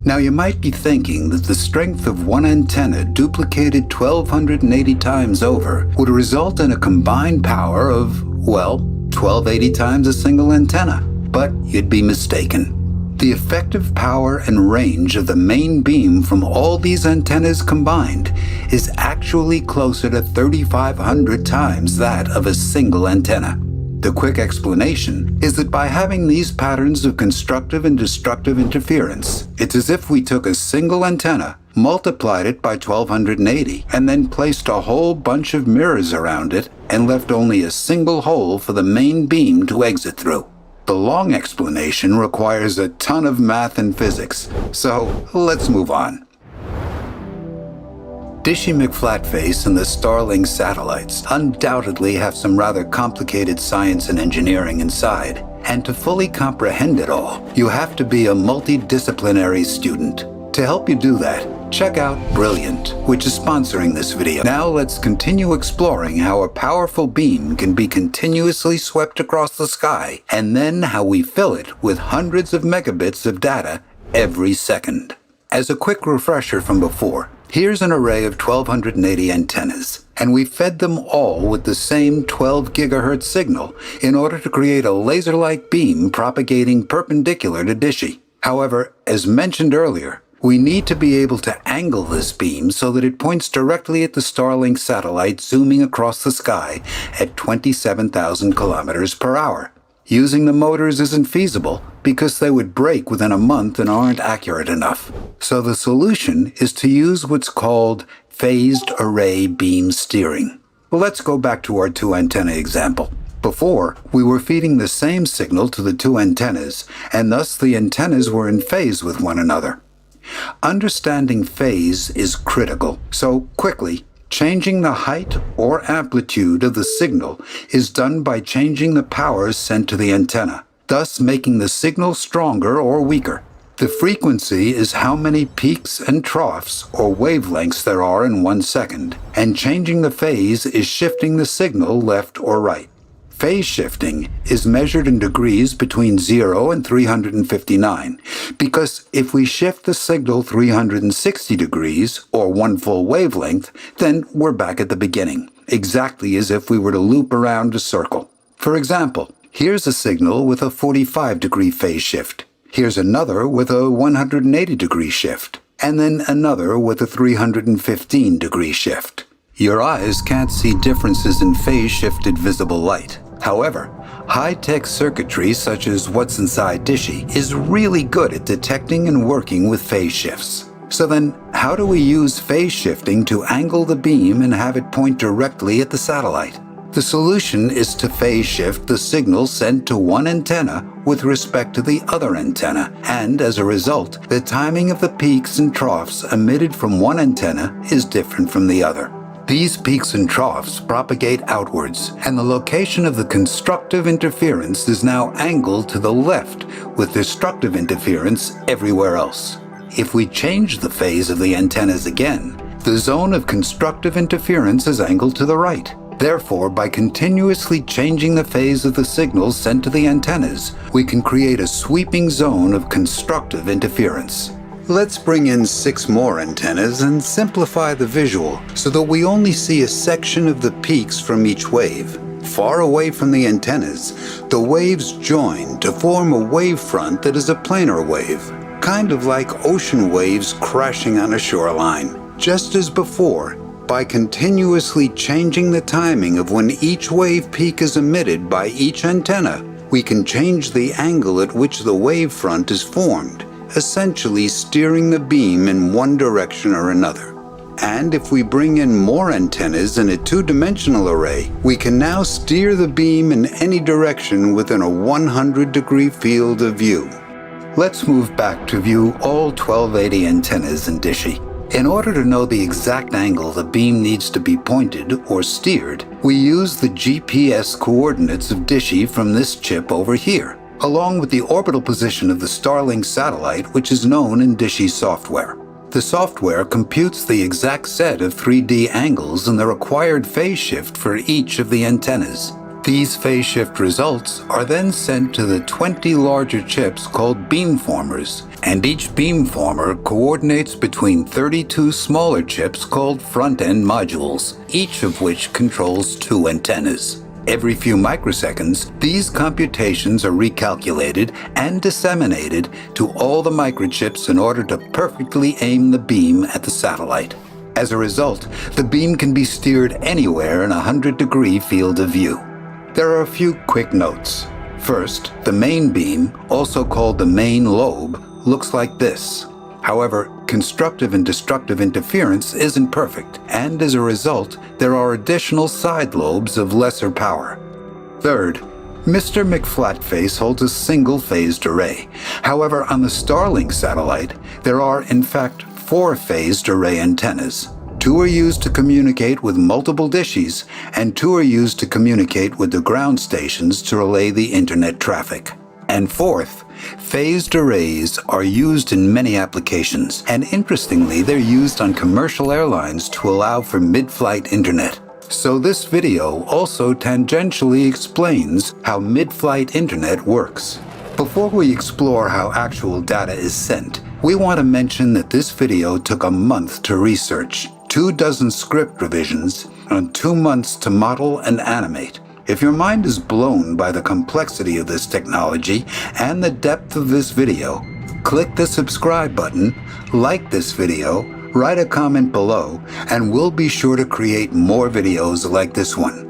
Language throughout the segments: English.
Now you might be thinking that the strength of one antenna duplicated 1,280 times over would result in a combined power of, well, 1,280 times a single antenna. But you'd be mistaken. The effective power and range of the main beam from all these antennas combined is actually closer to 3,500 times that of a single antenna. The quick explanation is that by having these patterns of constructive and destructive interference, it's as if we took a single antenna, multiplied it by 1,280, and then placed a whole bunch of mirrors around it and left only a single hole for the main beam to exit through. The long explanation requires a ton of math and physics, so let's move on. Dishy McFlatface and the Starlink satellites undoubtedly have some rather complicated science and engineering inside, and to fully comprehend it all, you have to be a multidisciplinary student. To help you do that, check out Brilliant, which is sponsoring this video. Now let's continue exploring how a powerful beam can be continuously swept across the sky, and then how we fill it with hundreds of megabits of data every second. As a quick refresher from before, here's an array of 1,280 antennas, and we fed them all with the same 12 gigahertz signal in order to create a laser-like beam propagating perpendicular to Dishy. However, as mentioned earlier, we need to be able to angle this beam so that it points directly at the Starlink satellite zooming across the sky at 27,000 kilometers per hour. Using the motors isn't feasible because they would break within a month and aren't accurate enough. So the solution is to use what's called phased array beam steering. Well, let's go back to our two antenna example. Before, we were feeding the same signal to the two antennas, and thus the antennas were in phase with one another. Understanding phase is critical, so quickly, changing the height or amplitude of the signal is done by changing the power sent to the antenna, thus making the signal stronger or weaker. The frequency is how many peaks and troughs or wavelengths there are in 1 second, and changing the phase is shifting the signal left or right. Phase shifting is measured in degrees between 0 and 359, because if we shift the signal 360 degrees, or one full wavelength, then we're back at the beginning, exactly as if we were to loop around a circle. For example, here's a signal with a 45-degree phase shift. Here's another with a 180-degree shift, and then another with a 315-degree shift. Your eyes can't see differences in phase-shifted visible light. However, high-tech circuitry such as what's inside Dishy is really good at detecting and working with phase shifts. So then, how do we use phase shifting to angle the beam and have it point directly at the satellite? The solution is to phase shift the signal sent to one antenna with respect to the other antenna, and as a result, the timing of the peaks and troughs emitted from one antenna is different from the other. These peaks and troughs propagate outwards, and the location of the constructive interference is now angled to the left, with destructive interference everywhere else. If we change the phase of the antennas again, the zone of constructive interference is angled to the right. Therefore, by continuously changing the phase of the signals sent to the antennas, we can create a sweeping zone of constructive interference. Let's bring in 6 more antennas and simplify the visual so that we only see a section of the peaks from each wave. Far away from the antennas, the waves join to form a wavefront that is a planar wave, kind of like ocean waves crashing on a shoreline. Just as before, by continuously changing the timing of when each wave peak is emitted by each antenna, we can change the angle at which the wavefront is formed, essentially steering the beam in one direction or another. And if we bring in more antennas in a 2-dimensional array, we can now steer the beam in any direction within a 100-degree field of view. Let's move back to view all 1280 antennas in Dishy. In order to know the exact angle the beam needs to be pointed or steered, we use the GPS coordinates of Dishy from this chip over here, along with the orbital position of the Starlink satellite, which is known in Dishy software. The software computes the exact set of 3D angles and the required phase shift for each of the antennas. These phase shift results are then sent to the 20 larger chips called beamformers, and each beamformer coordinates between 32 smaller chips called front-end modules, each of which controls 2 antennas. Every few microseconds, these computations are recalculated and disseminated to all the microchips in order to perfectly aim the beam at the satellite. As a result, the beam can be steered anywhere in a 100-degree field of view. There are a few quick notes. First, the main beam, also called the main lobe, looks like this. However, constructive and destructive interference isn't perfect, and as a result, there are additional side lobes of lesser power. Third, Mr. McFlatface holds a single-phased array. However, on the Starlink satellite, there are, in fact, 4-phased array antennas. 2 are used to communicate with multiple dishes, and 2 are used to communicate with the ground stations to relay the internet traffic. And fourth, phased arrays are used in many applications, and interestingly, they're used on commercial airlines to allow for mid-flight internet. So this video also tangentially explains how mid-flight internet works. Before we explore how actual data is sent, we want to mention that this video took a month to research, 24 script revisions, and 2 months to model and animate. If your mind is blown by the complexity of this technology and the depth of this video, click the subscribe button, like this video, write a comment below, and we'll be sure to create more videos like this one.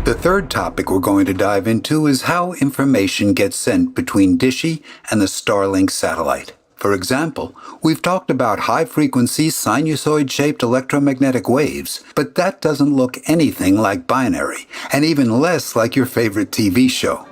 The third topic we're going to dive into is how information gets sent between Dishy and the Starlink satellite. For example, we've talked about high-frequency sinusoid-shaped electromagnetic waves, but that doesn't look anything like binary, and even less like your favorite TV show.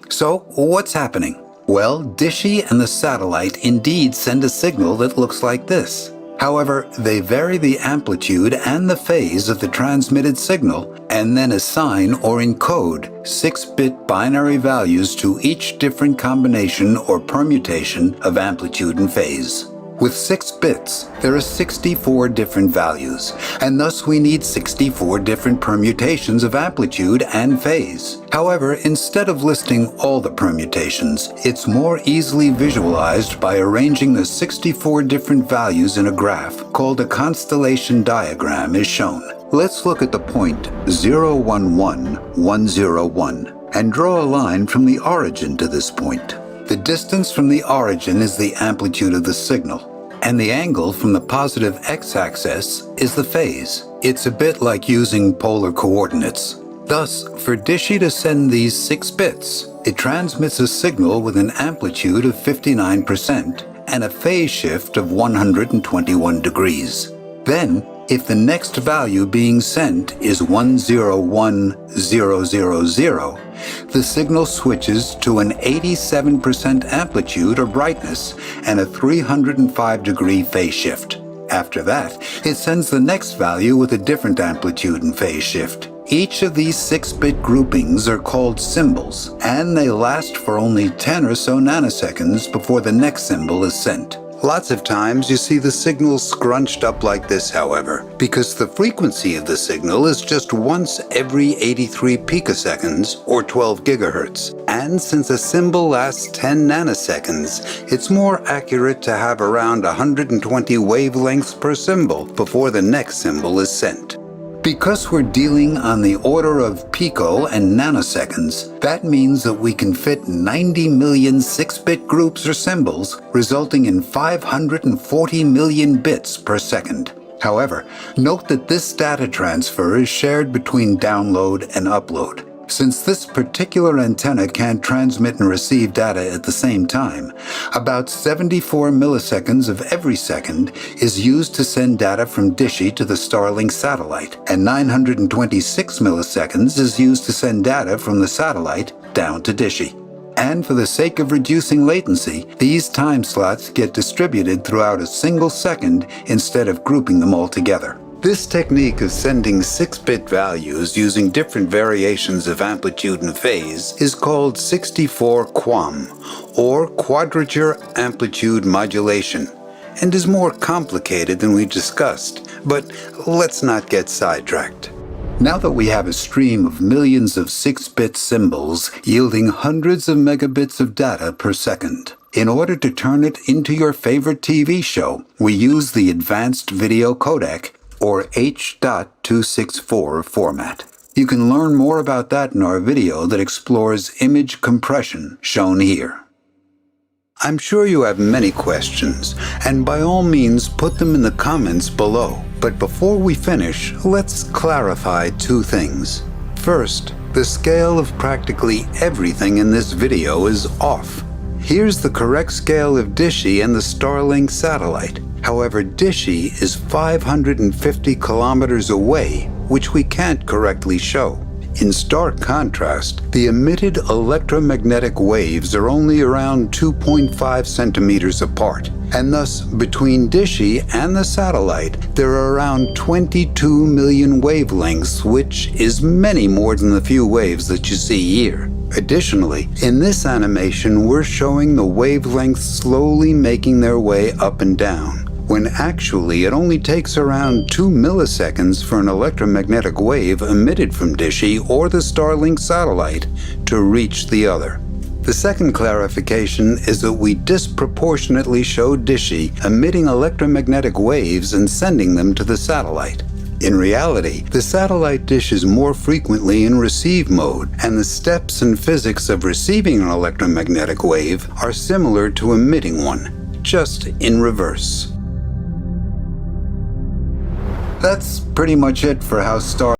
So, what's happening? Well, Dishy and the satellite indeed send a signal that looks like this. However, they vary the amplitude and the phase of the transmitted signal and then assign or encode 6-bit binary values to each different combination or permutation of amplitude and phase. With 6 bits, there are 64 different values, and thus we need 64 different permutations of amplitude and phase. However, instead of listing all the permutations, it's more easily visualized by arranging the 64 different values in a graph called a constellation diagram as shown. Let's look at the point 011101 and draw a line from the origin to this point. The distance from the origin is the amplitude of the signal, and the angle from the positive x-axis is the phase. It's a bit like using polar coordinates. Thus, for Dishy to send these 6 bits, it transmits a signal with an amplitude of 59% and a phase shift of 121 degrees. Then, if the next value being sent is 101000, the signal switches to an 87% amplitude or brightness and a 305-degree phase shift. After that, it sends the next value with a different amplitude and phase shift. Each of these 6-bit groupings are called symbols, and they last for only 10 or so nanoseconds before the next symbol is sent. Lots of times you see the signal scrunched up like this, however, because the frequency of the signal is just once every 83 picoseconds or 12 gigahertz. And since a symbol lasts 10 nanoseconds, it's more accurate to have around 120 wavelengths per symbol before the next symbol is sent. Because we're dealing on the order of pico and nanoseconds, that means that we can fit 90 million 6-bit groups or symbols, resulting in 540 million bits per second. However, note that this data transfer is shared between download and upload. Since this particular antenna can't transmit and receive data at the same time, about 74 milliseconds of every second is used to send data from Dishy to the Starlink satellite, and 926 milliseconds is used to send data from the satellite down to Dishy. And for the sake of reducing latency, these time slots get distributed throughout a single second instead of grouping them all together. This technique of sending 6-bit values using different variations of amplitude and phase is called 64 QAM, or Quadrature Amplitude Modulation, and is more complicated than we discussed, but let's not get sidetracked. Now that we have a stream of millions of 6-bit symbols yielding hundreds of megabits of data per second, in order to turn it into your favorite TV show, we use the Advanced Video Codec, or H.264 format. You can learn more about that in our video that explores image compression, shown here. I'm sure you have many questions, and by all means put them in the comments below. But before we finish, let's clarify two things. First, the scale of practically everything in this video is off. Here's the correct scale of Dishy and the Starlink satellite. However, Dishy is 550 kilometers away, which we can't correctly show. In stark contrast, the emitted electromagnetic waves are only around 2.5 centimeters apart, and thus between Dishy and the satellite there are around 22 million wavelengths, which is many more than the few waves that you see here. Additionally, in this animation we're showing the wavelengths slowly making their way up and down, when actually it only takes around 2 milliseconds for an electromagnetic wave emitted from Dishy or the Starlink satellite to reach the other. The second clarification is that we disproportionately show Dishy emitting electromagnetic waves and sending them to the satellite. In reality, the satellite dishes more frequently in receive mode, and the steps and physics of receiving an electromagnetic wave are similar to emitting one, just in reverse. That's pretty much it for how Starlink